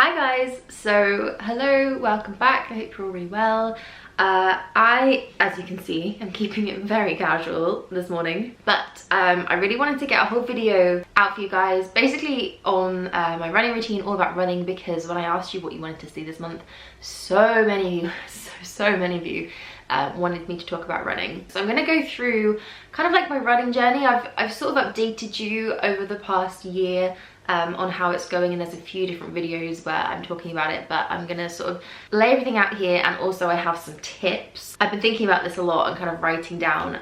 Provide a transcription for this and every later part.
Hi guys, so hello, welcome back. I hope you're all really well. As you can see, I'm keeping it very casual this morning, but I really wanted to get a whole video out for you guys, basically on my running routine, all about running, because when I asked you what you wanted to see this month, so many of you wanted me to talk about running. So I'm going to go through kind of like my running journey. I've sort of updated you over the past year on how it's going, and there's a few different videos where I'm talking about it, but I'm gonna sort of lay everything out here, and also I have some tips. I've been thinking about this a lot and kind of writing down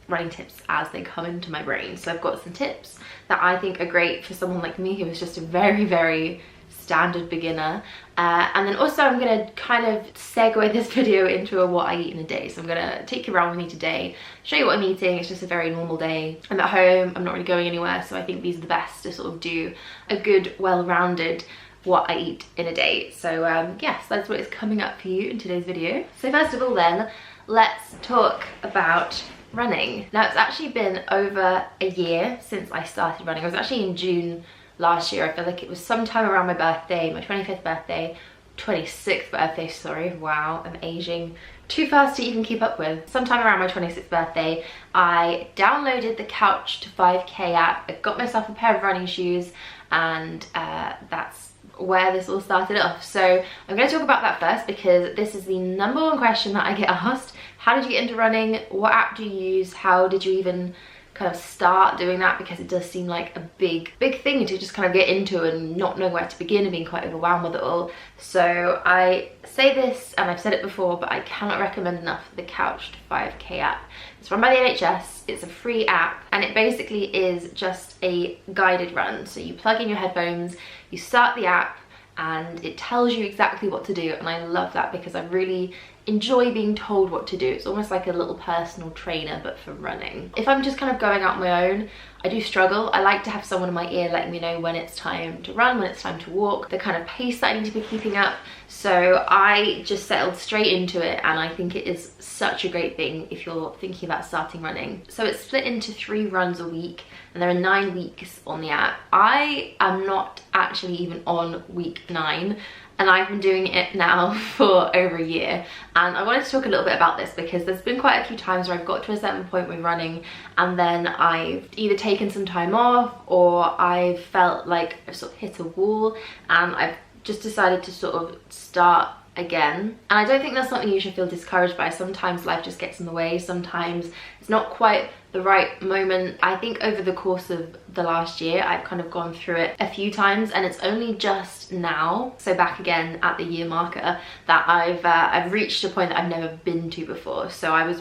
running tips as they come into my brain. So I've got some tips that I think are great for someone like me who is just a very standard beginner, and then also I'm gonna kind of segue this video into what I eat in a day. So I'm gonna take you around with me today, show you what I'm eating. It's just a very normal day. I'm at home, I'm not really going anywhere, so I think these are the best to sort of do a good, well-rounded what I eat in a day. So yes, that's what is coming up for you in today's video. So first of all then, let's talk about running. Now it's actually been over a year since I started running. I was actually in June last year. I feel like it was sometime around my birthday, my 25th birthday, 26th birthday, sorry, wow, I'm aging too fast to even keep up with. Sometime around my 26th birthday, I downloaded the Couch to 5K app. I got myself a pair of running shoes, and that's where this all started off. So I'm going to talk about that first, because this is the number one question that I get asked. How did you get into running? What app do you use? How did you even kind of start doing that? Because it does seem like a big thing to just kind of get into and not know where to begin and being quite overwhelmed with it all. So I say this, and I've said it before, but I cannot recommend enough the Couch to 5K app. It's run by the NHS, it's a free app, and it basically is just a guided run. So you plug in your headphones, you start the app, and it tells you exactly what to do, and I love that because I really enjoy being told what to do. It's almost like a little personal trainer, but for running. If I'm just kind of going out on my own, I do struggle. I like to have someone in my ear letting me know when it's time to run, when it's time to walk, the kind of pace that I need to be keeping up. So I just settled straight into it, and I think it is such a great thing if you're thinking about starting running. So it's split into 3 runs a week, and there are 9 weeks on the app. I am not actually even on week 9, and I've been doing it now for over a year. And I wanted to talk a little bit about this because there's been quite a few times where I've got to a certain point with running, and then I've either taken some time off, or I've felt like I've sort of hit a wall, and I've just decided to sort of start again. And I don't think that's something you should feel discouraged by. Sometimes life just gets in the way, sometimes it's not quite the right moment. I think over the course of the last year, I've kind of gone through it a few times, and it's only just now, so back again at the year marker, that I've reached a point that I've never been to before. So I was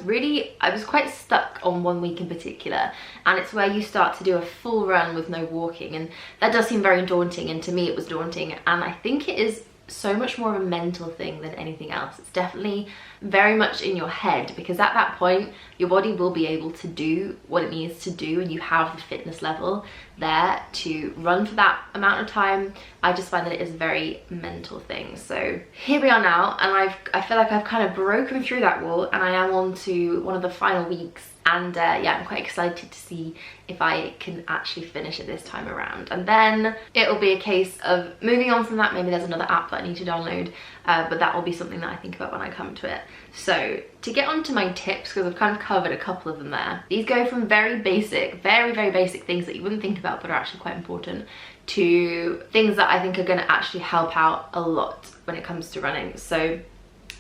quite stuck on 1 week in particular, and it's where you start to do a full run with no walking, and that does seem very daunting, and to me it was daunting, and I think it is so much more of a mental thing than anything else. It's definitely very much in your head, because at that point your body will be able to do what it needs to do, and you have the fitness level there to run for that amount of time. I just find that it is a very mental thing. So here we are now, and I feel like I've kind of broken through that wall, and I am on to one of the final weeks. And yeah, I'm quite excited to see if I can actually finish it this time around. And then it'll be a case of moving on from that. Maybe there's another app that I need to download, but that will be something that I think about when I come to it. So to get onto my tips, because I've kind of covered a couple of them there. These go from very basic, very basic things that you wouldn't think about but are actually quite important, to things that I think are going to actually help out a lot when it comes to running. So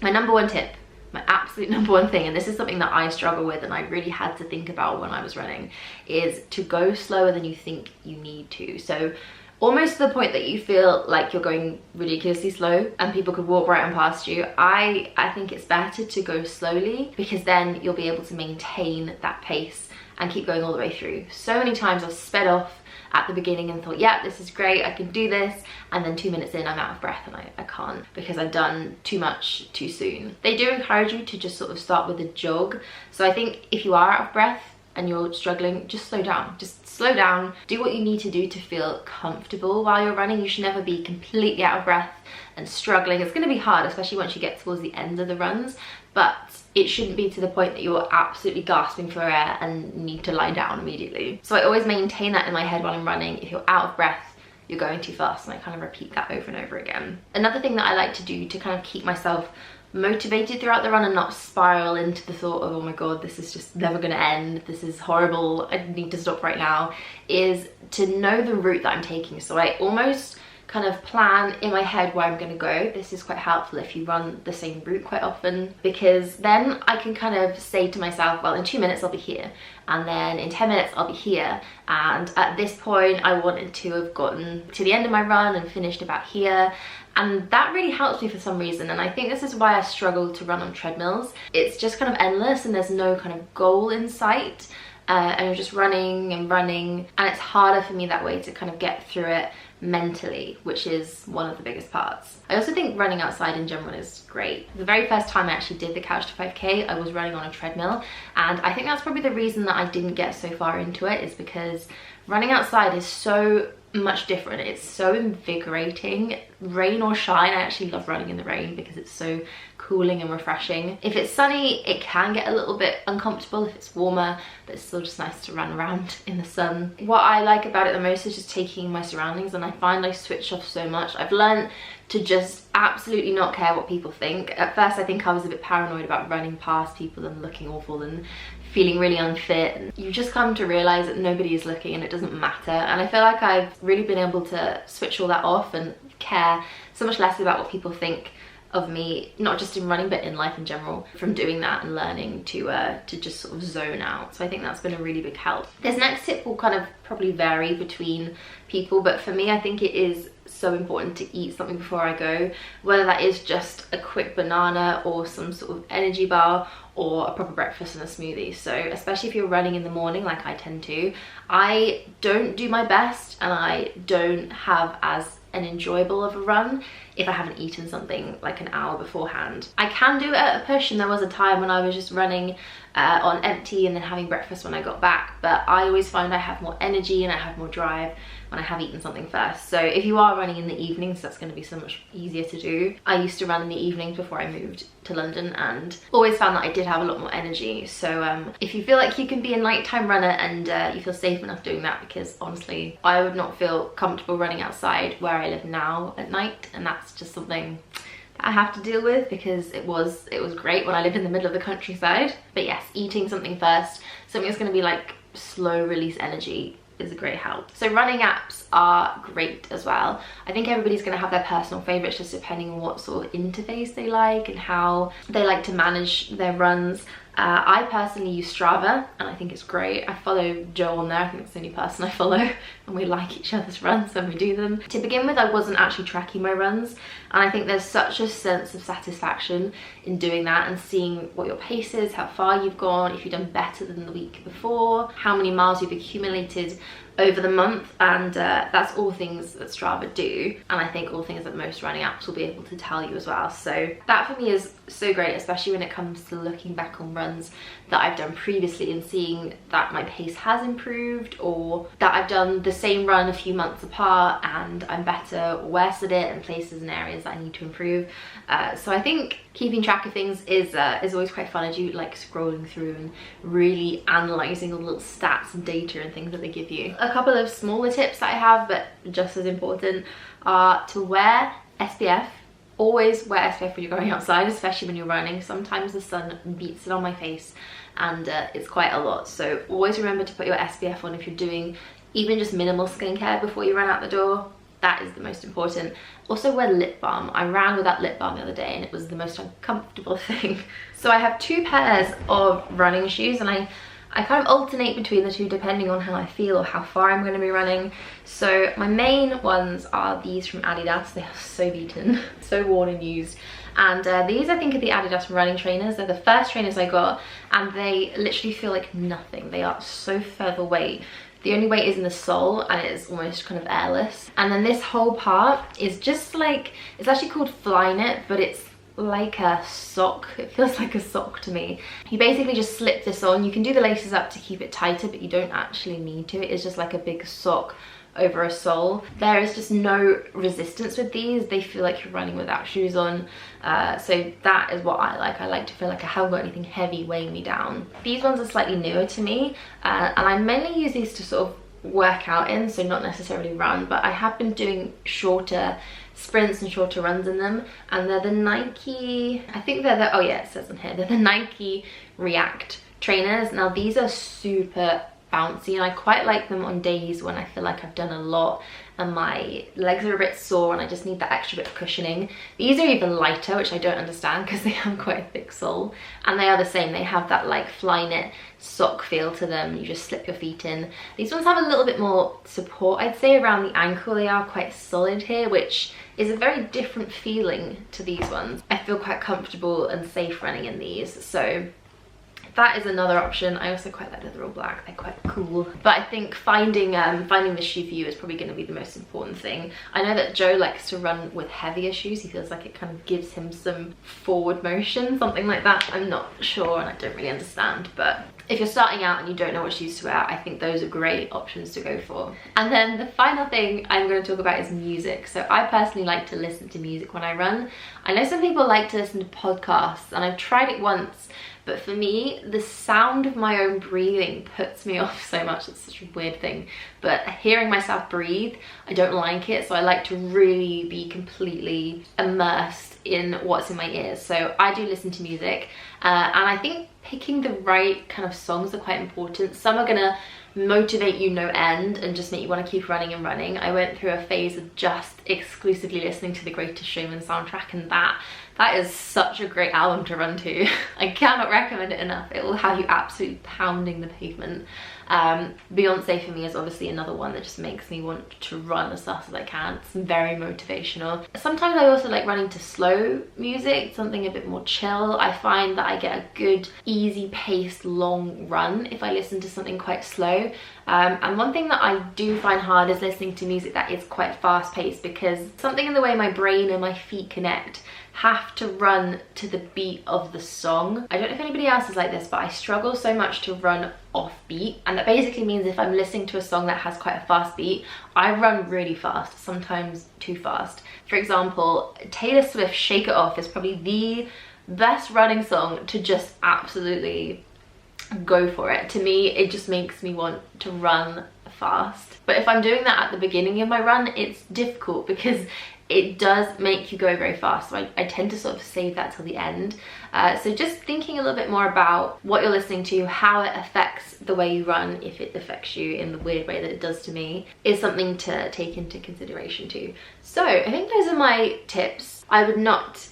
my number one tip, my absolute number one thing, and this is something that I struggle with and I really had to think about when I was running, is to go slower than you think you need to. So almost to the point that you feel like you're going ridiculously slow and people could walk right on past you. I think it's better to go slowly, because then you'll be able to maintain that pace and keep going all the way through. So many times I've sped off at the beginning and thought, yeah, this is great, I can do this, and then 2 minutes in I'm out of breath and I can't, because I've done too much too soon. They do encourage you to just sort of start with a jog. So I think if you are out of breath and you're struggling, just slow down. Just slow down, do what you need to do to feel comfortable while you're running. You should never be completely out of breath and struggling. It's going to be hard, especially once you get towards the end of the runs, but it shouldn't be to the point that you're absolutely gasping for air and need to lie down immediately. So I always maintain that in my head while I'm running. If you're out of breath, you're going too fast, and I kind of repeat that over and over again. Another thing that I like to do to kind of keep myself motivated throughout the run and not spiral into the thought of, oh my god, this is just never gonna end, this is horrible, I need to stop right now, is to know the route that I'm taking. So I almost kind of plan in my head where I'm going to go. This is quite helpful if you run the same route quite often, because then I can kind of say to myself, well, in 2 minutes I'll be here, and then in 10 minutes I'll be here, and at this point I wanted to have gotten to the end of my run and finished about here. And that really helps me for some reason, and I think this is why I struggle to run on treadmills. It's just kind of endless and there's no kind of goal in sight, and you're just running and running, and it's harder for me that way to kind of get through it mentally, which is one of the biggest parts. I also think running outside in general is great. The very first time I actually did the Couch to 5K, I was running on a treadmill, and I think that's probably the reason that I didn't get so far into it, is because running outside is so much different. It's so invigorating. Rain or shine, I actually love running in the rain because it's so cooling and refreshing. If it's sunny, it can get a little bit uncomfortable. If it's warmer, but it's still just nice to run around in the sun. What I like about it the most is just taking in my surroundings, and I find I switch off so much. I've learned to just absolutely not care what people think. At first I think I was a bit paranoid about running past people and looking awful and feeling really unfit, and you just come to realize that nobody is looking and it doesn't matter. And I feel like I've really been able to switch all that off and care so much less about what people think of me, not just in running but in life in general, from doing that and learning to just sort of zone out. So I think that's been a really big help. This next tip will kind of probably vary between people, but for me I think it is so important to eat something before I go, whether that is just a quick banana or some sort of energy bar or a proper breakfast and a smoothie. So especially if you're running in the morning like I tend to, I don't do my best and I don't have as an enjoyable of a run if I haven't eaten something like an hour beforehand. I can do it at a push, and there was a time when I was just running on empty and then having breakfast when I got back, but I always find I have more energy and I have more drive when I have eaten something first. So if you are running in the evenings, that's going to be so much easier to do. I used to run in the evenings before I moved to London and always found that I did have a lot more energy. So if you feel like you can be a nighttime runner and you feel safe enough doing that, because honestly I would not feel comfortable running outside where I live now at night, and that's just something I have to deal with, because it was great when I lived in the middle of the countryside. But yes, eating something first, something that's going to be like slow release energy, is a great help. So running apps are great as well. I think everybody's going to have their personal favorites just depending on what sort of interface they like and how they like to manage their runs. I personally use Strava and I think it's great. I follow Joe on there, I think it's the only person I follow, and we like each other's runs when we do them. To begin with, I wasn't actually tracking my runs, and I think there's such a sense of satisfaction in doing that and seeing what your pace is, how far you've gone, if you've done better than the week before, how many miles you've accumulated over the month, and that's all things that Strava do, and I think all things that most running apps will be able to tell you as well. So that for me is so great, especially when it comes to looking back on runs that I've done previously and seeing that my pace has improved, or that I've done the same run a few months apart and I'm better or worse at it, and places and areas that I need to improve. So I think keeping track of things is always quite fun. I do like scrolling through and really analysing all the little stats and data and things that they give you. A couple of smaller tips that I have, but just as important, are to wear SPF. Always wear SPF when you're going outside, especially when you're running. Sometimes the sun beats it on my face and it's quite a lot. So always remember to put your SPF on if you're doing even just minimal skincare before you run out the door. That is the most important. Also wear lip balm. I ran without lip balm the other day and it was the most uncomfortable thing. So I have 2 pairs of running shoes, and I kind of alternate between the two depending on how I feel or how far I'm going to be running. So my main ones are these from Adidas. They are so beaten, so worn and used. And these I think are the Adidas running trainers. They're the first trainers I got, and they literally feel like nothing. They are so featherweight. The only weight is in the sole, and it is almost kind of airless. And then this whole part is just like, it's actually called Flyknit, but it's like a sock. It feels like a sock to me. You basically just slip this on. You can do the laces up to keep it tighter, but you don't actually need to. It is just like a big sock over a sole. There is just no resistance with these. They feel like you're running without shoes on. So that is what I like. I like to feel like I haven't got anything heavy weighing me down. These ones are slightly newer to me, and I mainly use these to sort of workout in, so not necessarily run, but I have been doing shorter sprints and shorter runs in them, and they're the Nike, I think they're the, oh yeah, it says on here, they're the Nike React trainers. Now these are super bouncy and I quite like them on days when I feel like I've done a lot and my legs are a bit sore and I just need that extra bit of cushioning. These are even lighter, which I don't understand because they have quite a thick sole, and they are the same. They have that like Flyknit sock feel to them. You just slip your feet in. These ones have a little bit more support, I'd say, around the ankle. They are quite solid here, which is a very different feeling to these ones. I feel quite comfortable and safe running in these, so that is another option. I also quite like that they're all black, they're quite cool. But I think finding the shoe for you is probably going to be the most important thing. I know that Joe likes to run with heavier shoes. He feels like it kind of gives him some forward motion, something like that. I'm not sure and I don't really understand, but if you're starting out and you don't know what shoes to wear, I think those are great options to go for. And then the final thing I'm going to talk about is music. So I personally like to listen to music when I run. I know some people like to listen to podcasts, and I've tried it once, but for me, the sound of my own breathing puts me off so much. It's such a weird thing, but hearing myself breathe, I don't like it. So I like to really be completely immersed in what's in my ears. So I do listen to music, and I think picking the right kind of songs are quite important. Some are gonna motivate you no end and just make you want to keep running and running. I went through a phase of just exclusively listening to the Greatest Showman soundtrack, and that is such a great album to run to. I cannot recommend it enough. It will have you absolutely pounding the pavement. Beyonce for me is obviously another one that just makes me want to run as fast as I can. It's very motivational. Sometimes I also like running to slow music, something a bit more chill. I find that I get a good, easy paced, long run if I listen to something quite slow. And one thing that I do find hard is listening to music that is quite fast paced, because something in the way my brain and my feet connect have to run to the beat of the song. I don't know if anybody else is like this, but I struggle so much to run off beat, and that basically means if I'm listening to a song that has quite a fast beat, I run really fast, sometimes too fast. For example, Taylor Swift's Shake It Off is probably the best running song to just absolutely go for it. To me, it just makes me want to run fast. But if I'm doing that at the beginning of my run, it's difficult because it does make you go very fast. So I tend to sort of save that till the end. So just thinking a little bit more about what you're listening to, how it affects the way you run, if it affects you in the weird way that it does to me, is something to take into consideration too. So I think those are my tips. I would not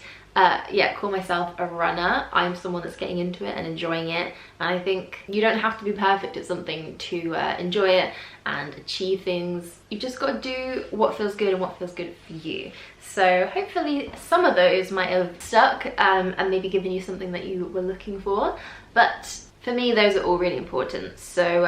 call myself a runner. I'm someone that's getting into it and enjoying it, and I think you don't have to be perfect at something to enjoy it and achieve things. You just got to do what feels good and what feels good for you. So hopefully some of those might have stuck and maybe given you something that you were looking for, but for me, those are all really important. So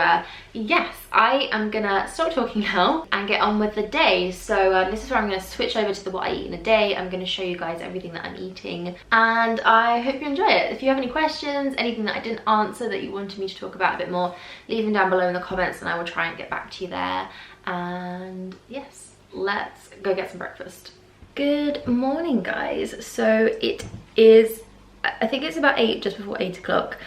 yes, I am gonna stop talking now and get on with the day. So this is where I'm gonna switch over to what I eat in a day. I'm gonna show you guys everything that I'm eating, and I hope you enjoy it. If you have any questions, anything that I didn't answer that you wanted me to talk about a bit more, leave them down below in the comments and I will try and get back to you there. And yes, let's go get some breakfast. Good morning, guys. So it is, I think it's about 8, just before 8 o'clock.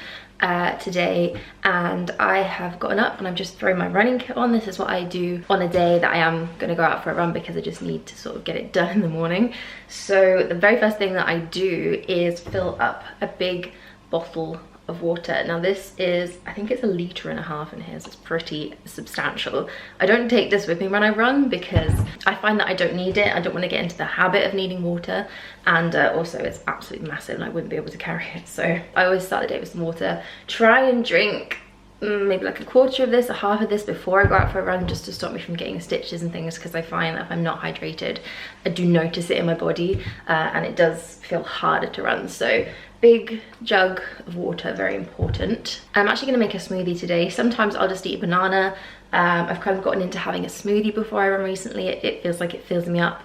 Today, and I have gotten up and I'm just throwing my running kit on. This is what I do on a day that I am going to go out for a run, because I just need to sort of get it done in the morning. So the very first thing that I do is fill up a big bottle of water. Now this is, I think it's 1.5 liters in here, so it's pretty substantial. I don't take this with me when I run because I find that I don't need it. I don't want to get into the habit of needing water, and also it's absolutely massive and I wouldn't be able to carry it. So I always start the day with some water. Try and drink maybe like 1/4 of this or half of this before I go out for a run, just to stop me from getting stitches and things, because I find that if I'm not hydrated, I do notice it in my body and it does feel harder to run. So big jug of water, very important. I'm actually going to make a smoothie today. Sometimes I'll just eat a banana. I've kind of gotten into having a smoothie before I run recently. It feels like it fills me up,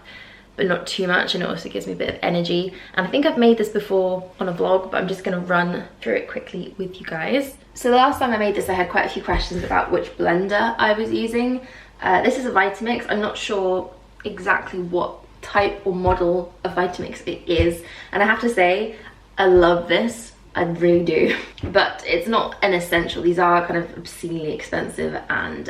but not too much, and it also gives me a bit of energy. And I think I've made this before on a vlog, but I'm just going to run through it quickly with you guys. So the last time I made this, I had quite a few questions about which blender I was using. This is a VitaMix. I'm not sure exactly what type or model of VitaMix it is, and I have to say, I love this. I really do. But it's not an essential. These are kind of obscenely expensive, and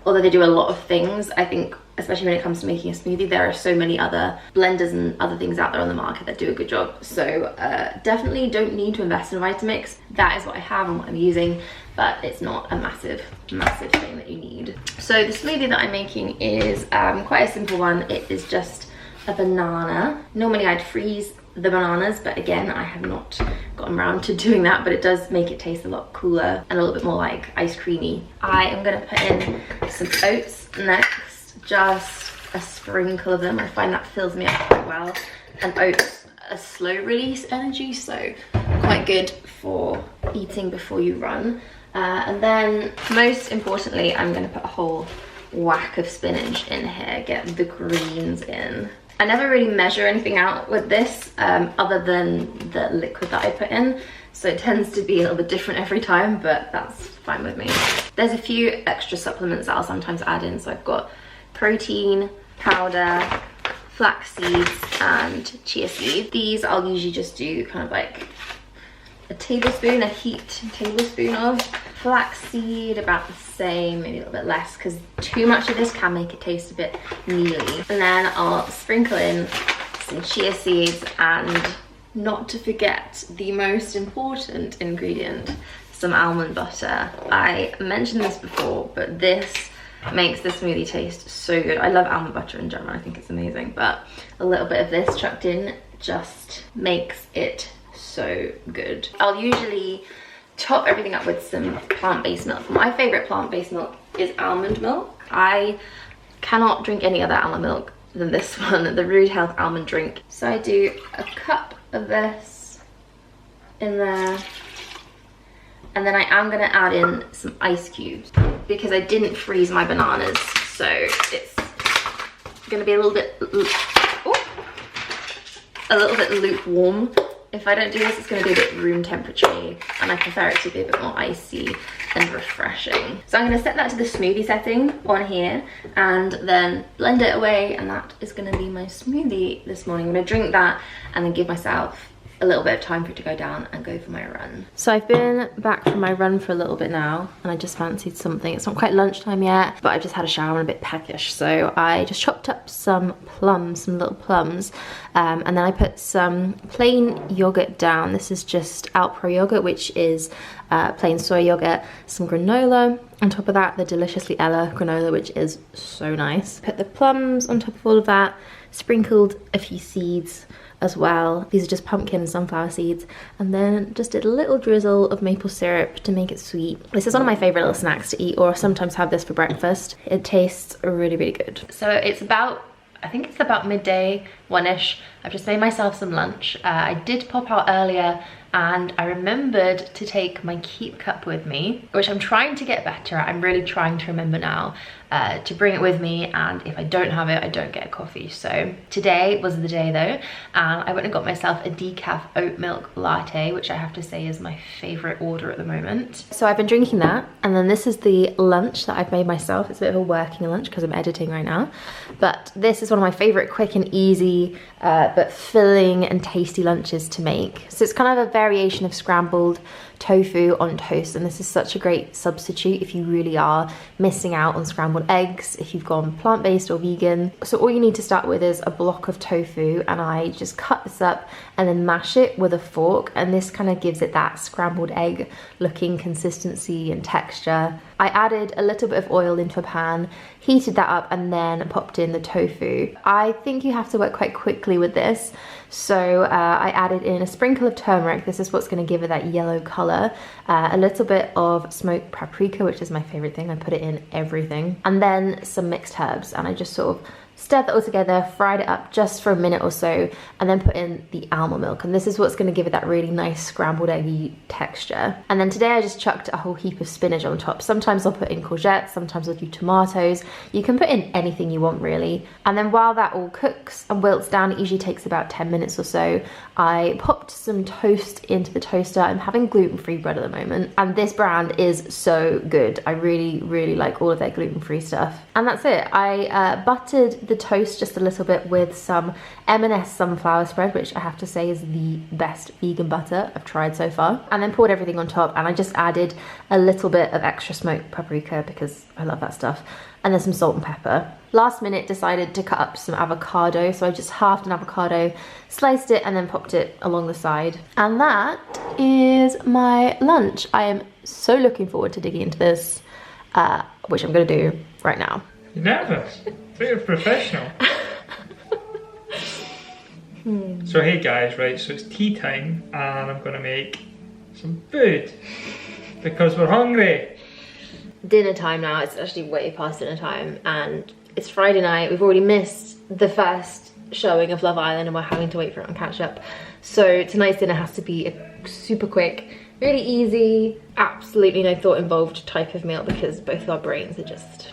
although they do a lot of things, I think especially when it comes to making a smoothie, there are so many other blenders and other things out there on the market that do a good job. So definitely don't need to invest in VitaMix. That is what I have and what I'm using, but it's not a massive thing that you need. So the smoothie that I'm making is quite a simple one. It is just a banana. Normally I'd freeze the bananas, but again, I have not gotten around to doing that, but it does make it taste a lot cooler and a little bit more like ice creamy. I am gonna put in some oats next, just a sprinkle of them. I find that fills me up quite well, and oats are slow release energy, so quite good for eating before you run. And then most importantly, I'm gonna put a whole whack of spinach in here, get the greens in. I never really measure anything out with this other than the liquid that I put in, so it tends to be a little bit different every time, but that's fine with me. There's a few extra supplements that I'll sometimes add in, so I've got protein powder, flax seeds, and chia seeds. These I'll usually just do kind of like a tablespoon, a heaped tablespoon of. Flaxseed about the same, maybe a little bit less, because too much of this can make it taste a bit mealy. And then I'll sprinkle in some chia seeds, and not to forget the most important ingredient, some almond butter. I mentioned this before, but this makes the smoothie taste so good. I love almond butter in general, I think it's amazing, but a little bit of this chucked in just makes it so good. I'll usually top everything up with some plant-based milk. My favorite plant-based milk is almond milk. I cannot drink any other almond milk than this one, the Rude Health almond drink. So I do a cup of this in there, and then I am gonna add in some ice cubes because I didn't freeze my bananas, so it's gonna be a little bit lukewarm. If I don't do this, it's going to be a bit room temperature, and I prefer it to be a bit more icy and refreshing. So I'm going to set that to the smoothie setting on here, and then blend it away, and that is going to be my smoothie this morning. I'm going to drink that and then give myself a little bit of time for it to go down and go for my run. So I've been back from my run for a little bit now, and I just fancied something. It's not quite lunchtime yet, but I just had a shower and a bit peckish, so I just chopped up some plums, some little plums, and then I put some plain yogurt down. This is just Alpro yogurt, which is plain soy yogurt, some granola. On top of that, the Deliciously Ella granola, which is so nice. Put the plums on top of all of that, sprinkled a few seeds as well. These are just pumpkin and sunflower seeds, and then just did a little drizzle of maple syrup to make it sweet. This is one of my favorite little snacks to eat, or sometimes have this for breakfast. It tastes really, really good. So it's about, I think it's about midday, one-ish. I've just made myself some lunch. I did pop out earlier, and I remembered to take my Keep cup with me, which I'm trying to get better at. I'm really trying to remember now to bring it with me, and if I don't have it, I don't get a coffee. So today was the day though, and I went and got myself a decaf oat milk latte, which I have to say is my favorite order at the moment. So I've been drinking that, and then this is the lunch that I've made myself. It's a bit of a working lunch because I'm editing right now, but this is one of my favorite quick and easy but filling and tasty lunches to make. So it's kind of a variation of scrambled tofu on toast, and this is such a great substitute if you really are missing out on scrambled eggs, if you've gone plant-based or vegan. So all you need to start with is a block of tofu, and I just cut this up and then mash it with a fork, and this kind of gives it that scrambled egg looking consistency and texture. I added a little bit of oil into a pan, heated that up, and then popped in the tofu. I think you have to work quite quickly with this, so I added in a sprinkle of turmeric. This is what's going to give it that yellow color. A little bit of smoked paprika, which is my favorite thing. I put it in everything. And then some mixed herbs, and I just sort of stirred that all together, fried it up just for a minute or so, and then put in the almond milk. And this is what's going to give it that really nice scrambled eggy texture. And then today I just chucked a whole heap of spinach on top. Sometimes I'll put in courgettes, sometimes I'll do tomatoes. You can put in anything you want really. And then while that all cooks and wilts down, it usually takes about 10 minutes or so, I popped some toast into the toaster. I'm having gluten-free bread at the moment, and this brand is so good. I really, really like all of their gluten-free stuff. And that's it. I buttered the toast just a little bit with some M&S sunflower spread, which I have to say is the best vegan butter I've tried so far. And then poured everything on top, and I just added a little bit of extra smoked paprika because I love that stuff. And then some salt and pepper. Last minute decided to cut up some avocado, so I just halved an avocado, sliced it, and then popped it along the side. And that is my lunch. I am so looking forward to digging into this, which I'm gonna do right now. You're nervous? You're professional. So hey guys, right, so it's tea time and I'm gonna make some food because we're hungry. Dinner time now. It's actually way past dinner time and it's Friday night. We've already missed the first showing of Love Island and we're having to wait for it on catch up. So tonight's dinner has to be a super quick, really easy, absolutely no thought involved type of meal because both of our brains are just...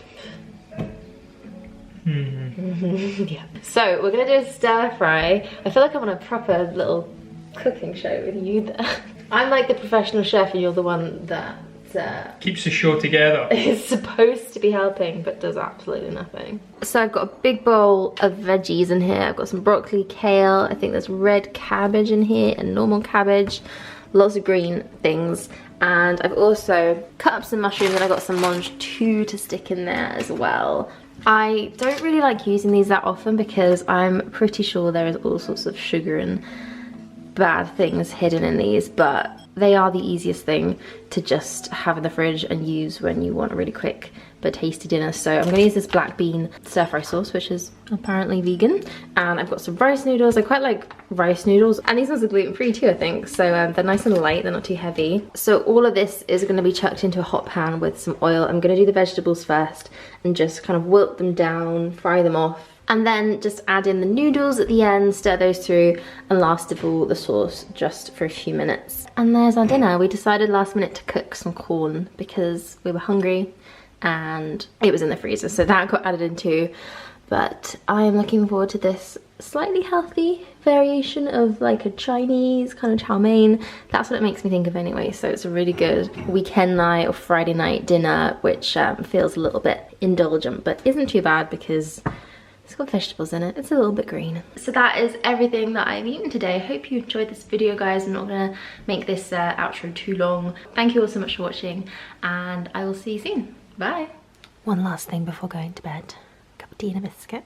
yeah. So we're gonna do a stir fry. I feel like I'm on a proper little cooking show with you there. I'm like the professional chef and you're the one that keeps the show together. Is supposed to be helping but does absolutely nothing. So I've got a big bowl of veggies in here. I've got some broccoli, kale, I think there's red cabbage in here and normal cabbage, lots of green things. And I've also cut up some mushrooms and I got some Mange 2 to stick in there as well. I don't really like using these that often because I'm pretty sure there is all sorts of sugar and bad things hidden in these, but they are the easiest thing to just have in the fridge and use when you want a really quick but tasty dinner. So I'm gonna use this black bean stir fry sauce, which is apparently vegan. And I've got some rice noodles. I quite like rice noodles. And these ones are gluten-free too, I think. So they're nice and light, they're not too heavy. So all of this is gonna be chucked into a hot pan with some oil. I'm gonna do the vegetables first and just kind of wilt them down, fry them off. And then just add in the noodles at the end, stir those through, and last of all, the sauce just for a few minutes. And there's our dinner. We decided last minute to cook some corn because we were hungry and it was in the freezer, so that got added in too. But I am looking forward to this slightly healthy variation of like a Chinese kind of chow mein. That's what it makes me think of anyway, so it's a really good weekend night or Friday night dinner, which feels a little bit indulgent, but isn't too bad because it's got vegetables in it. It's a little bit green. So that is everything that I've eaten today. I hope you enjoyed this video, guys. I'm not gonna make this outro too long. Thank you all so much for watching and I will see you soon. Bye. One last thing before going to bed. Cup of tea and a biscuit.